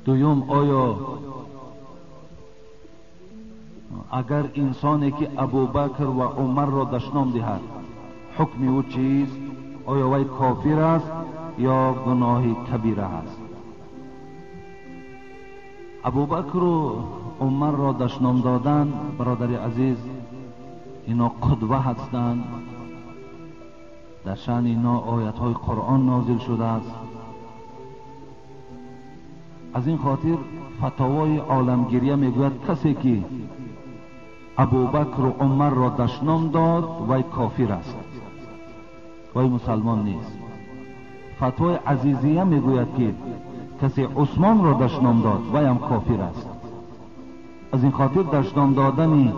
دوم، آیا اگر انسانی که ابوبکر و عمر را دشنام دهد حکم او چیست؟ آیا وی کافر است یا گناه کبیره است؟ ابوبکر و عمر را دشنام دادن، برادر عزیز، اینا قدوه هستند. در شأن اینا آیت های قرآن نازل شده است. از این خاطر فتاوای عالمگیریه میگوید کسی که ابوبکر و عمر را دشنام داد وی کافر است، وی مسلمان نیست. فتوای عزیزیه میگوید که کسی عثمان را دشنام داد وی هم کافر است. از این خاطر دشنام دادن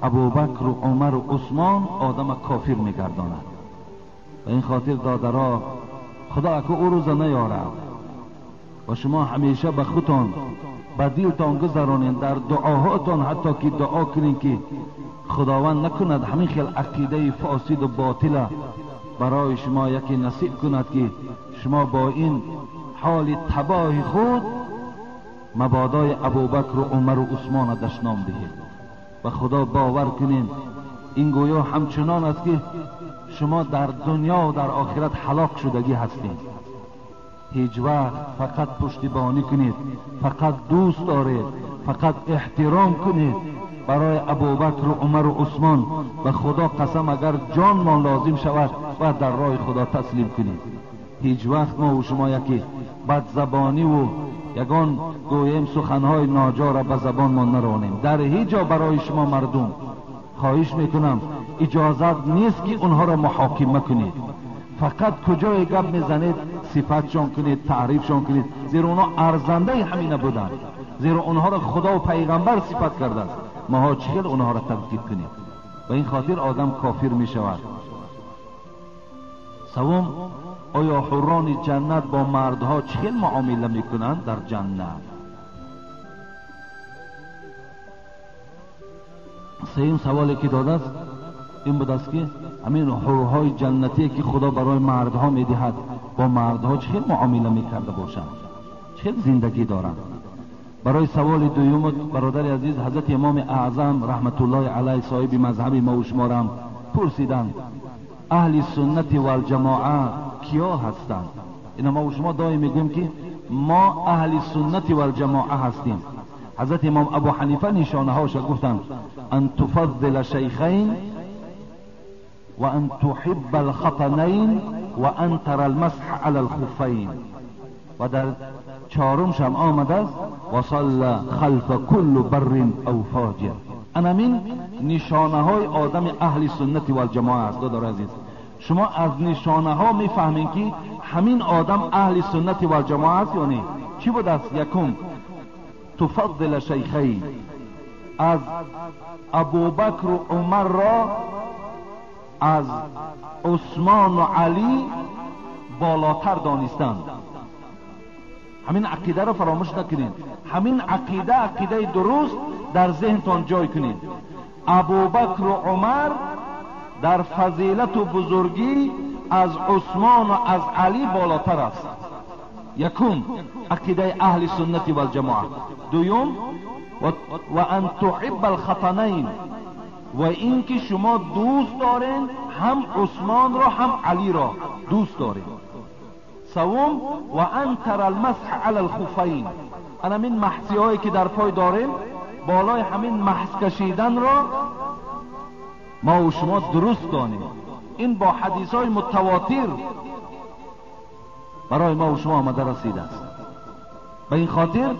ابوبکر و عمر و عثمان آدم کافر میگرداند. و این خاطر دادرا خدا که او روز نیارد و شما همیشه به خودتان به دلتان گذارانین، در دعاهاتان حتی که دعا کنین که خداوند نکند همین خیل عقیده فاسد و باطل برای شما یکی نصیب کند که شما با این حال تباه خود مبادای ابوبکر و عمر و عثمان دشنام دهید. و خدا باور کنین این گویا همچنان است که شما در دنیا و در آخرت هلاک شدگی هستید. هیچ وقت فقط پشتیبانی کنید، فقط دوست دارید، فقط احترام کنید برای ابوبکر و عمر و عثمان. و خدا قسم اگر جانمان لازم شود و در راه خدا تسلیم کنید. هیچ وقت ما و شما یکی بدزبانی و یگان گویم سخنهای ناجا را به زبان ما نرانیم. در هیچ جا برای شما مردم خواهش میکنم اجازت نیست که اونها را محاکمه کنید. فقط کجای گپ میزنید صفتشان کنید، تعریفشان کنید، زیرا اونها ارزنده همینه بودن، زیرا اونها را خدا و پیغمبر صفت کرده است. ما چگل اونها را تبدیل کنید؟ و این خاطر آدم کافر می شود. سوم، آیا حوران جنت با مردها چگل معامله میکنند در جنت؟ سوم سوالی که داده است این بود است که همین حورهای جنتی که خدا برای مردها میدهد با مردها چه معامله میکرده باشند، چه زندگی دارند؟ برای سوال دوم برادر عزیز حضرت امام اعظم رحمت الله علیه صاحب مذهب ما و شما را پرسیدند اهل سنت و الجماعه کیا هستند؟ اینا ما و شما دائم میگیم که ما اهل سنت و الجماعه هستیم. حضرت امام ابو حنیفه نشانه هاش گفتند ان تفضل شیخین و ان تحب الخطنین و ان ترى المسح على الخفین. و در چهارم شم آمده است و صلی خلف کل بر او فاجر. انامین نشانه های آدم اهل سنت و الجماعه است. دادر عزیز، شما از نشانه ها میفهمین که همین آدم اهل سنت و الجماعه است یا نه؟ چی بود است؟ یکم تفضل شیخین، از ابوبکر و عمر را از عثمان و علی بالاتر دانستند. همین عقیده را فراموش نکنید. همین عقیده درست در ذهنتان جای کنید. ابوبکر و عمر در فضیلت و بزرگی از عثمان و از علی بالاتر است. یکم عقیده اهل سنت و الجماعه. دوم و ان تحب الخطنین، و این که شما دوست دارین هم عثمان را هم علی را دوست دارین. سوم و ان ترى المسح على الخفین، همین محسی هایی که در پای داریم بالای همین محس کشیدن را ما و شما درست دانیم. این با حدیث های متواتر برای ما و شما آمده رسیده است. به این خاطر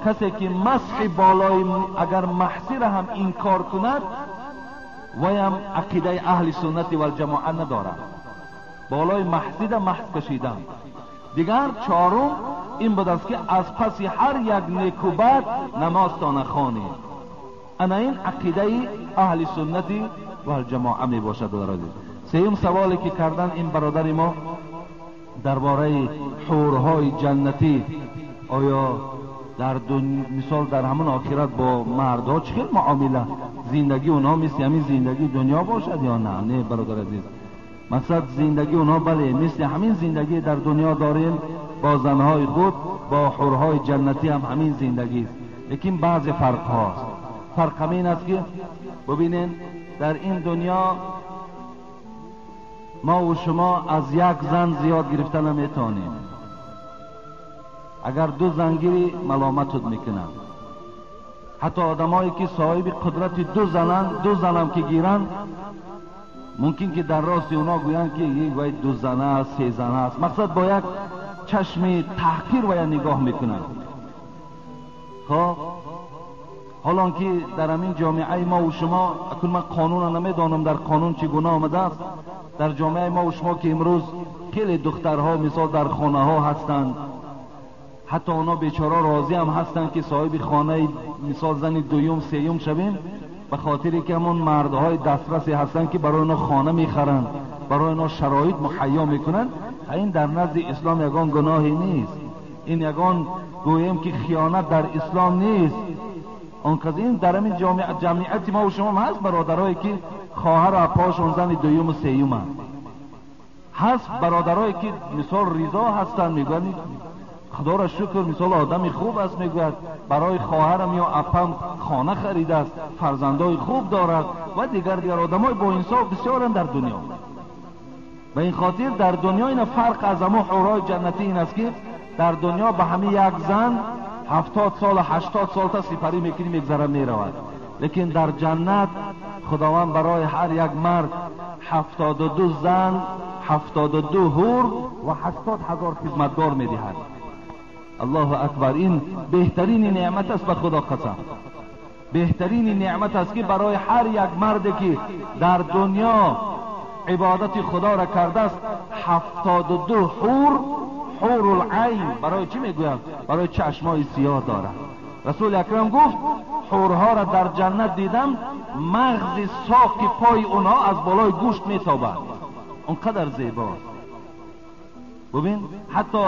کسی که مسح بالای اگر محسی را هم انکار کند ویم عقیده اهل سنت و الجماعه ندارد. بالای محسی را محس کشیدن. دیگر چهارم این بود است که از پس هر یک نیک و بد نمازتان خوانید. انا این عقیده اهل سنت و الجماعه می باشد. سوم سوالی که کردن این برادر ما درباره حورهای جنتی، آیا در مثال در همون آخرت با مردها چه معامله، زندگی اونها مثل همین زندگی دنیا باشد یا نه؟ نه برادر عزیز، مقصد زندگی اونها بله مثل همین زندگی در دنیا داریم با زنهای خود، با حورهای جنتی هم همین زندگی است، لیکن بعض فرق هاست. فرق همین است که ببینین در این دنیا ما و شما از یک زن زیاد گرفتن نمیتونیم. اگر دو زن گیری ملامتت میکنن. حتی آدمایی که صاحب قدرت دو زنم که گیرن ممکن که در راست اونا گویند که یک باید 2 زنه است 3 زنه است. مقصد با یک چشم تحقیر باید نگاه میکنن. خب حالا که در همین جامعه ما و شما، اکنون من قانون نمیدانم در قانون چگونه آمده است، در جامعه ما و شما که امروز خیلی دخترها مثال در خانه ها هستند، حتی اونا بیچاره راضی هم هستند که صاحب خانه مثال زن دویم سیوم شویم، به خاطری که همون مردهای دسترسی هستند که برای اونا خانه میخرند، برای اونا شرایط مهیا میکنند. این در نزد اسلام یگان گناهی نیست. این یگان گویم که خیانت در اسلام نیست. آنقدر این در همین جمعیت ما و شما هست برادرایی که خواهر و اپاشون زن دویم و سیوم هست، برادرایی که مثال ریزا هستند میگن خدا را شکر مثال آدمی خوب است، میگوید برای خواهرم یا اپم خانه خریده است، فرزندای خوب دارد و دیگر آدمای با انصاف بسیارن در دنیا. و این خاطر در دنیا این فرق از همه حورای جنتی این است که در دنیا به همه یک زن 70 سال 80 سال تا سپری میکنی میگذره میرود، لیکن در جنت خداوند برای هر یک مرد 72 زن 72 حور و 80,000 خدمتگار میدهد. الله اکبر. این بهترین نعمت است، به خدا قسم بهترین نعمت است که برای هر یک مردی که در دنیا عبادت خدا را کرده است 72 حور العین. برای چی میگویم؟ برای چشمای سیاه دارد. رسول اکرم گفت حورها را در جنت دیدم مغز ساق پای اونها از بالای گوشت میتابد، اونقدر زیباست. ببین حتی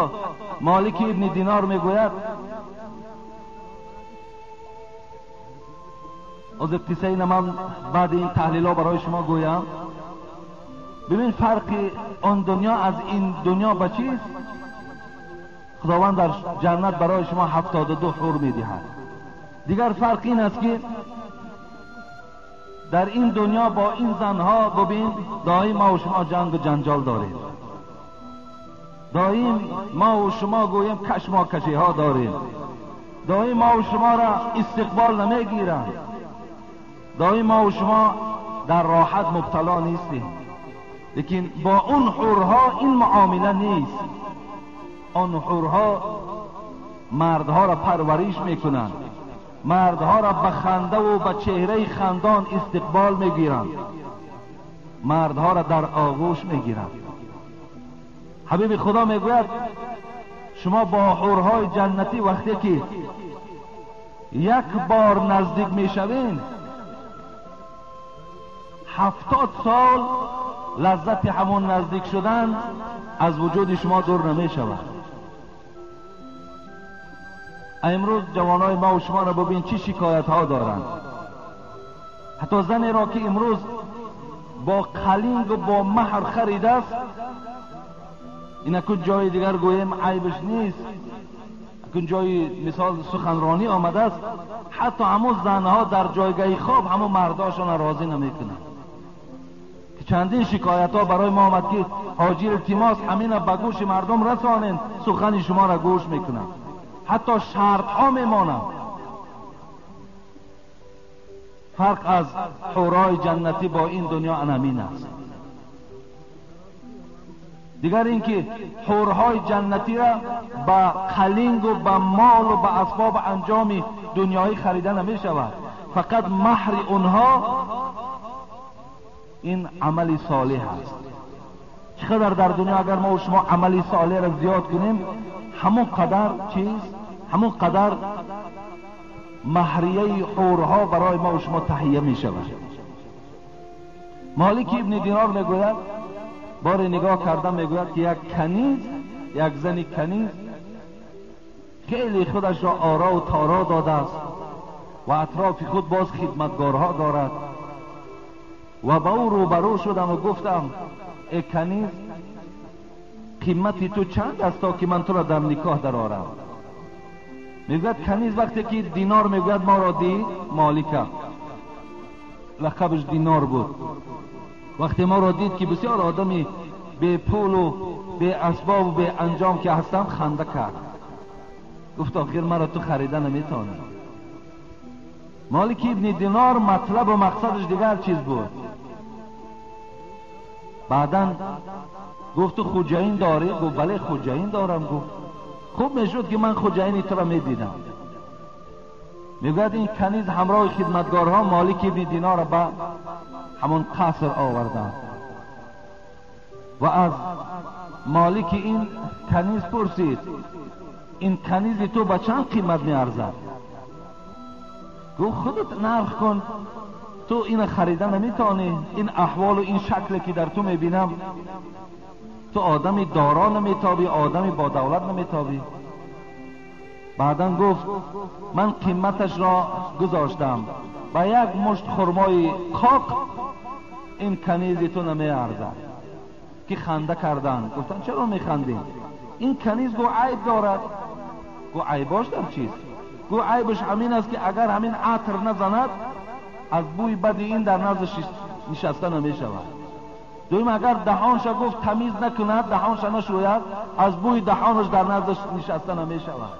مالک ابن دینار میگوید از ابتسای من بعد این تحلیل ها برای شما گویم. ببین فرق آن دنیا از این دنیا با چیست؟ خداوند در جنت برای شما 72 حور میدهد. دیگر فرق این است که در این دنیا با این زنها ببین دائم ما و شما جنگ و جنجال داریم، دائم ما و شما گویم کشماکشی ها داریم، دائم ما و شما را استقبال نمیگیرند، دائم ما و شما در راحت مبتلا نیستیم. لیکن با اون حورها این معامله نیست. آن حورها مردها را پرورش میکنند، مردها را به خنده و به چهره خندان استقبال میگیرند، مردها را در آغوش میگیرند. حبیب خدا میگوید شما با حورهای جنتی وقتی که یک بار نزدیک میشوین 70 سال لذت همون نزدیک شدن از وجود شما دور نمیشود. امروز جوانای ما و شما را ببین چی شکایت ها دارند. حتی زنی را که امروز با قلینگ و با مهر خریده است، این اکن جای دیگر گویم عیبش نیست، اکن جای مثال سخنرانی آمده است، حتی همون زنها در جایگاه خواب همون مرداشون راضی نمیکنند. که چندین شکایت ها برای ما آمد که حاجی التماس همین به گوش مردم رسانین، سخن شما را گوش میکنند، حتی شرط ها میمانند. فرق از حورای جنتی با این دنیا همین است. دیگر اینکه حورهای جنتی را با قلینگ و با مال و با اسباب انجام دنیایی خریده نمی شود، فقط مهر اونها این عمل صالح است. چقدر در دنیا اگر ما و شما عمل صالح را زیاد کنیم همون قدر همون قدر مهریه حورها برای ما و شما تهیه می شود. مالک ابن دینار میگوید بار نگاه کردم میگوید که یک کنیز، یک زن کنیز خیلی خودش را آرا و تارا داده است و اطراف خود باز خدمتگارها دارد و با او روبرو شدم و گفتم ای کنیز قیمتی تو چند است تا که من تو را در نکاح در آرم؟ میگوید کنیز وقتی که دینار میگوید ما را دید، مالکه لقبش دینار بود، وقتی ما را دید که بسیار آدمی به پول و به اسباب و به انجام که هستم، خنده کرد، گفت آخر مرا تو خریده نمیتونی. مالک ابن دینار مطلب و مقصدش دیگر چیز بود. بعداً گفت تو خوجین داری؟ گفت بله خوجین دارم. گفت خوب میشد که من خوجین تو را میدیدم. میگوید این کنیز همراه خدمتگارها مالک ابن دینار را به همون قصر آوردند و از مالک این کنیز پرسید این کنیز تو به چند قیمت میارزد؟ گفت خودت نرخ کن، تو این خریده نمیتونی. این احوال و این شکلی که در تو میبینم، تو آدمی دارا نمیتابی، آدمی با دولت نمیتابی. بعداً گفت من قیمتش را گذاشتم با یک مشت خرمای کاک، این کنیز تو نمیارزد. که خنده کردن، گفتن چرا میخندیم؟ این کنیز گو عیب دارد. گو عیباش در چیست؟ گو عیبش همین است که اگر همین عطر نزند، از بوی بد این در نزدش نشسته نمیشود. دویم اگر دهانش گفت تمیز نکند، دهانش نشوید، از بوی دهانش در نزدش نشسته نمیشود.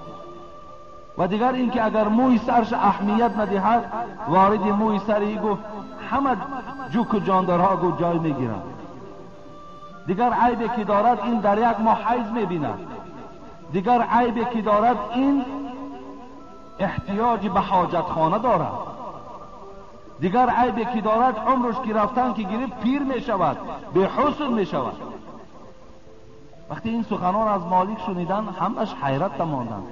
و دیگر اینکه اگر موی سرش اهمیت ندهد، وارد موی سری گفت همه جوک و جاندارها گفت جای میگیرند. دیگر عیبی که دارد این در یک ماه حیض میبیند. دیگر عیبی که دارد این احتیاج به حاجت خانه دارد. دیگر عیبی که دارد عمرش که رفتن که گرفت پیر میشود، به حسن میشود. وقتی این سخنان از مالک شنیدن همش حیرت ماندند.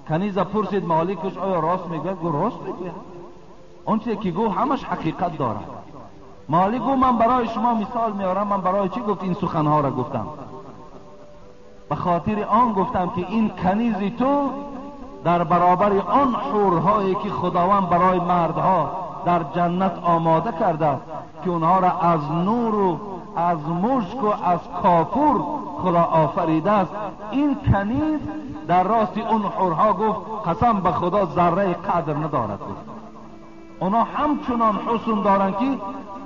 کنیز پرسید مالکش آیا راست میگه؟ گفت راست میگه، آنچه که گو همش حقیقت دارد. مالک گفت من برای شما مثال میارم. من برای چی گفت این سخنها را گفتم؟ به خاطر آن گفتم که این کنیز تو در برابر آن حورهایی که خداوند برای مردها در جنت آماده کرده که اونها را از نور و از مشک و از کافور خدا آفریده است، این کنیز در راست اون حورها گفت قسم به خدا ذره قدر ندارد. گفت اونا همچنان حسن دارند که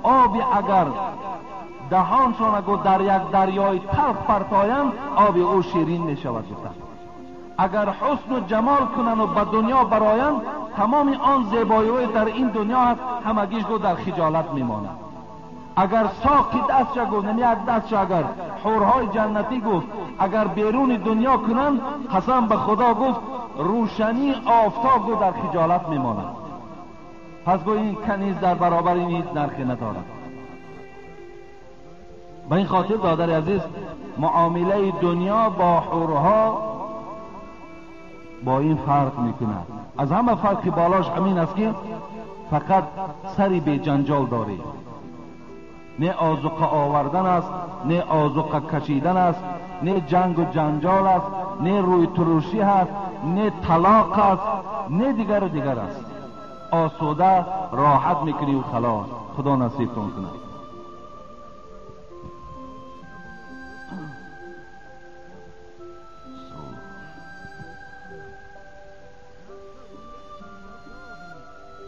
آبی اگر دهانشان گفت در یک دریای تلخ پرتایند، آب او شیرین می شود. اگر حسن و جمال کنن و به دنیا برایند، تمام آن زیبایی در این دنیا هست همگیش گفت در خجالت میماند. اگر ساقی دستش گفت، نمی یک دستش اگر حورهای جنتی گفت اگر بیرون دنیا کنند، قسم به خدا گفت روشنی آفتاب گفت در خجالت میماند. پس گوی این کنیز در برابر این هیچ نرخی ندارد. به این خاطر برادر عزیز، معامله دنیا با حورها با این فرق میکند. از همه فرق بالاش همین است که فقط سری به جنجال داری، نه آذوقه آوردن است، نه آذوقه کشیدن است، نه جنگ و جنجال است، نه روی تروشی است، نه طلاق است، نه دیگر و دیگر است. آسوده راحت میکنی و خلاص. خدا نصیب تون کنه.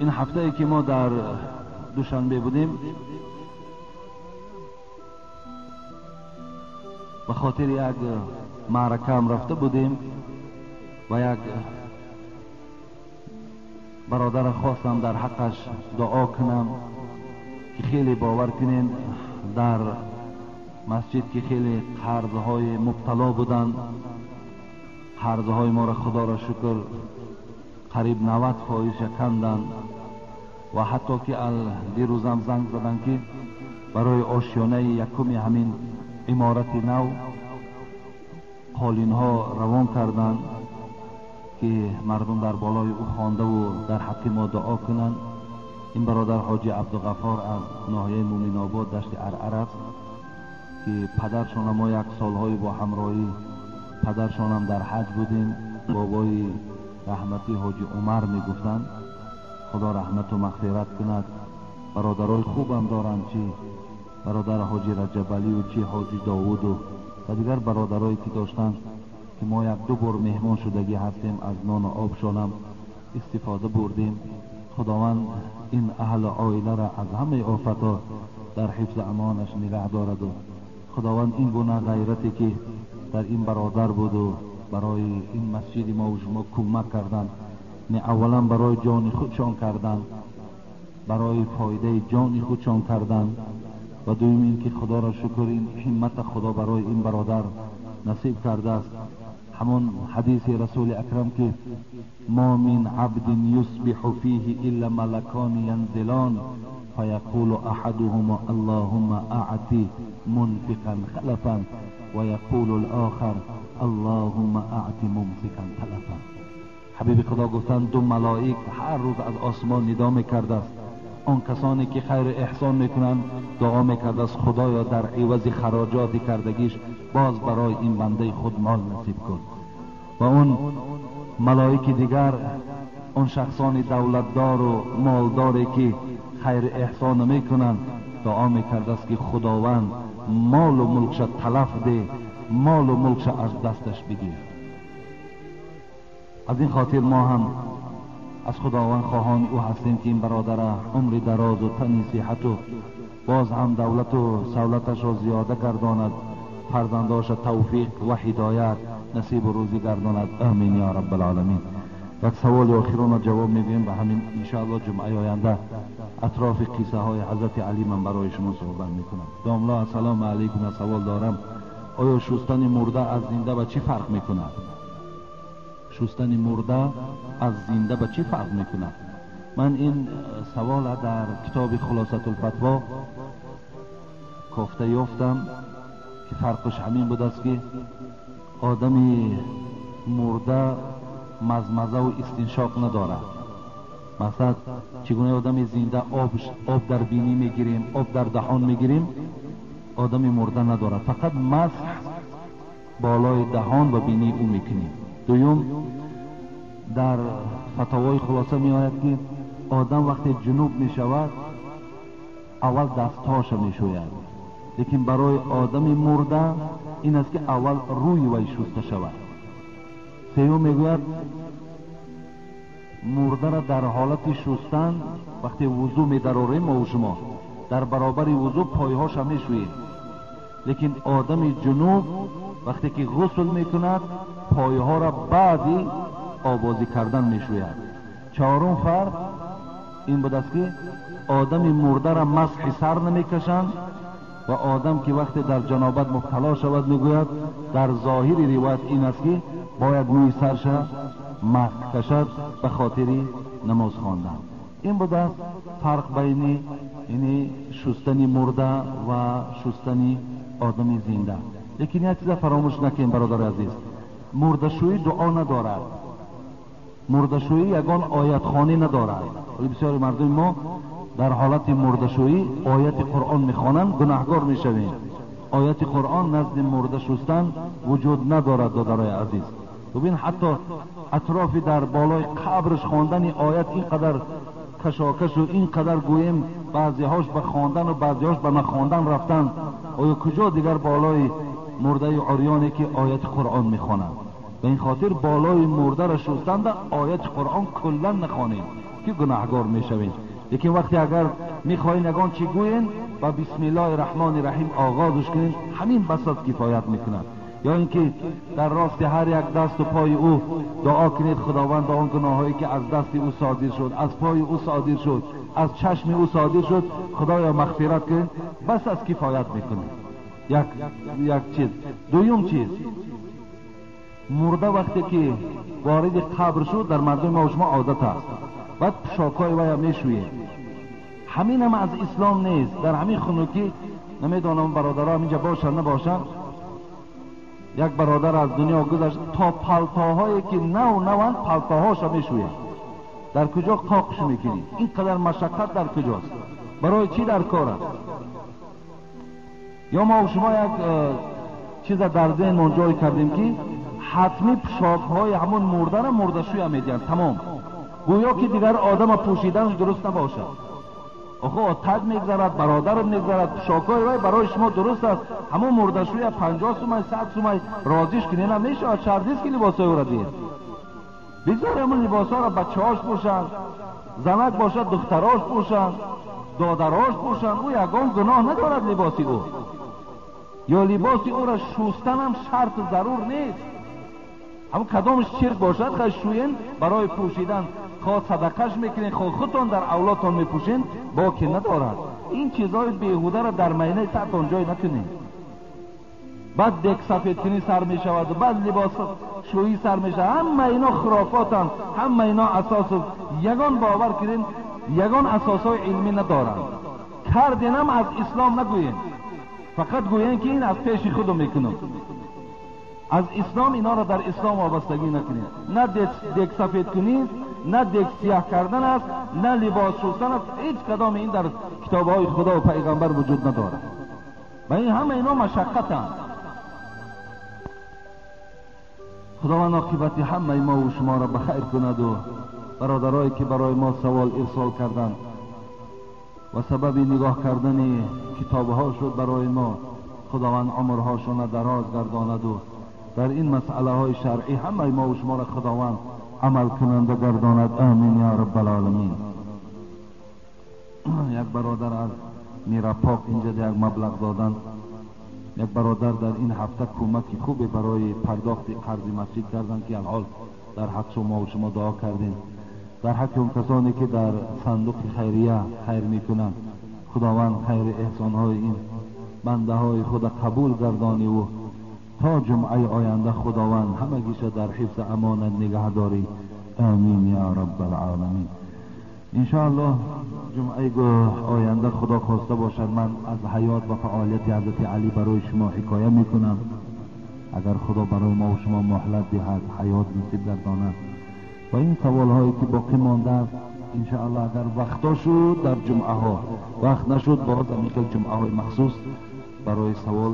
این هفته ای که ما در دوشنبه بودیم، به خاطر یک معرکه هم رفته بودیم و یک برادر خواستم در حقش دعا کنم که خیلی باور کنین در مسجد که خیلی قرضهای مبتلا بودن، قرضهای ما را خدا را شکر قریب 90% شکندن و حتی که دیروزم زنگ زدن که برای آشیانه یکم همین عمارت نو قالین ها روان کردن که مردم در بالای او خوانده و در حق ما دعا کنند. این برادر حاجی عبدالغفار از ناحیه مومن آباد دشت عرعر است که پدرشان ما یک سالهای با همراهی پدرشان هم در حج بودیم. بابای رحمتی حاجی عمر می گفتند خدا رحمت و مغفرت کند. برادرای خوبم دارند چی برادر حاجی رجب علی و چی حاجی داوود و دیگر برادرایی که داشتن که ما یک دو بار مهمان شدگی هستیم، از نان و آبشان هم استفاده بردیم. خداوند این اهل عائله را از همه آفات در حفظ امانش نگه دارد و خداوند این گونه غیرتی که در این برادر بود و برای این مسجد ما و شما کمک کردن، نه اولا برای جان خودشان کردن، برای فایده جان خودشان کردن و دوم این که خدا را شکر این همت خدا برای این برادر نصیب کرده است. همون حدیث رسول اکرم که ما من عبد یصبح فیه الا ملکان ینزلان فیقول احدهما اللهم اعطی منفقا خلفا و یقول الاخر اللهم اعطی ممسکا تلفا. حبیب خدا گفتند دو ملائک هر روز از آسمان ندا میکرده است، آن کسانی که خیر احسان میکنند دعا میکرده است خدایا در عوض خراجات کردگیش باز برای این بنده خود مال نصیب کن. و اون ملائک دیگر اون شخصان دولتدار و مالداری که خیر احسان میکنند دعا میکرده است که خداوند مال و ملکش تلف ده، مال و ملکش از دستش بگیر. از این خاطر ما هم از خداوند خواهان او هستیم که این برادر عمر دراز و تنی صحت و باز هم دولت و سهولتش را زیاده گرداند، فرزنداش توفیق و هدایت نصیب و روزی گرداند. آمین یا رب العالمین. یک سوال آخرون جواب میگیم و همین انشاءالله جمعه آینده اطراف قصه های حضرت علی من برای شما صحبت میکنم. داملا السلام علیکم. سوال دارم، آیا شستن مرده از زنده به چی فرق میکند؟ شستن مرده از زنده به چی فرق میکند؟ من این سوال در کتاب خلاصه الفتوا گفته یافتم که فرقش همین بود است که آدمی مرده مزمزه و استنشاق نداره. مثلا چگونه آدم زنده آب در بینی میگیریم، آب در دهان میگیریم، آدم مرده نداره، فقط مسح بالای دهان و بینی او میکنیم. دوم در فتاوای خلاصه می آید که آدم وقتی جنوب می شود اول دستهاش می شوید، لیکن برای آدم مرده این است که اول روی وی شسته شود. سیوم می گوید مرده را در حالت شستن وقتی وضو می دراریم ما و شما در برابر وضو پایهاش می شوید، لیکن آدم جنوب وقتی که غسل می کند پایها را بعدی آبازی کردن می شوید. چهارم فرق این بود است که آدم مرده را مسح سر نمی کشند و آدم که وقتی در جنابت مبتلا شود می گوید در ظاهر روایت این است که باید موی سرش مسح کشد به خاطر نماز خواندن. این بود است فرق بین یعنی شستن مرده و شستن آدم زنده. لیکن یک چیز فراموش نکنیم برادر عزیز، مرده‌شویی دعا ندارد، مرده‌شویی یگان آیت خوانی ندارد. بسیاری مردم ما در حالت مرده‌شویی آیت قرآن میخوانند گناهگار میشویم. آیت قرآن نزد مرده شستن وجود ندارد برادر عزیز. ببین حتی اطراف در بالای قبرش خواندن آیت اینقدر کشاکش و اینقدر گویم بعضی هاش به خواندن و بعضی هاش به نخواندن رفتن. آیا کجا دیگر بالای مرده عریانی که آیت قرآن میخوانند؟ به این خاطر بالای مرده را شستن در آیت قرآن کلا نخوانید که گناهگار میشوید. لیکن وقتی اگر میخواین یگان چی گوین و بسم الله الرحمن الرحیم آغازش کنید همین بس از کفایت میکند. یا اینکه در راست هر یک دست و پای او دعا کنید خداوند آن گناهایی که از دست او صادر شد، از پای او صادر شد، از چشم او صادر شد خدایا مغفرت کن، بس از کفایت میکنه. یک چیز. دوم چیز، مرده وقتی که وارد قبر شد در مردم ما و شما عادت است بعد پشاکای وی میشویه. همین هم از اسلام نیست. در همین خنوکی نمیدانم برادرها اینجا باشن نباشن، یک برادر از دنیا گذشت تا پلتاهایی که نوند پلتاهاش میشوید. در کجا قاقش میکنی؟ اینقدر مشقت در کجاست؟ برای چی در کار است؟ یا ما و شما یک چیز در ذهن منجای کردیم که حتمی پشاکهای همون مرده را مرده‌شویی میدین. تمام گویا که دیگر آدم پوشیدنش درست نباشد. آخه تگ میگذارد، برادر میگذارد، شاکای وای برای شما درست است، همون مردشوی 50 سومای 100 سومای رازیش کنین نمیشه، چردیست که لباسای او را دید بگذار همون لباسا را بچه‌هاش پوشند، زنک باشد دختراش پوشند، دادراش پوشند، او یگان گناه ندارد لباسی او، یا لباسی او را شستن هم شرط ضرور نیست، همون کدامش چرک باشد خواهد شوین برای پوشیدن، خواه صدقش میکنین، خواه خودتان در اولادتان میپوشین، باکی ندارد. این چیزهای بیهوده را در مینه تحتان جای نکنین. بعد دک سفید کنی سر میشود، بعد لباس شویی سر میشود، همه اینا خرافاتن، همه اینا اساس یگان باور کنین، یگان اساسای علمی ندارن. کردینم از اسلام نگوین، فقط گوین که این از پیش خودم میکنم. از اسلام اینا را در اسلام وابستگی نکنید. نه دک سفید کنید، نه دک سیاه کردن است، نه لباس شستن است، هیچ کدام این در کتابهای خدا و پیغمبر وجود ندارد. و این همه اینا مشقت هم. خداوند عاقبت همه ما و شما را بخیر کند و برادرایی که برای ما سوال ارسال کردند و سبب نگاه کردن کتابها شد برای ما، خداوند عمرهاشون را دراز گرداند و در این مسئله های شرعی همه ما و شما را خداوند عمل کننده گرداند. آمین یا رب العالمین. یک برادر از میرپاک اینجا یک مبلغ دادن. یک برادر در این هفته کمکی خوبی برای پرداخت قرض مسجد کردن که الحال در حق شما و شما دعا کردین. در حق اون کسانی که در صندوق خیریه خیر میکنن، خداوند خیر احسانهای این بنده های خود قبول گردانی و تا جمعه آینده خداوند همگیش در حفظ امانت نگه داری. آمین یا رب العالمین. انشاءالله جمعه آینده خدا خواسته باشد من از حیات و فعالیت حضرت علی برای شما حکایه میکنم. اگر خدا برای ما و شما مهلت دهد، حیات نصیب گرداند. و این سوال هایی که باقی مانده است انشاءالله اگر وقتا شد در جمعه ها، وقت نشد باز میکل جمعه های مخصوص برای سوال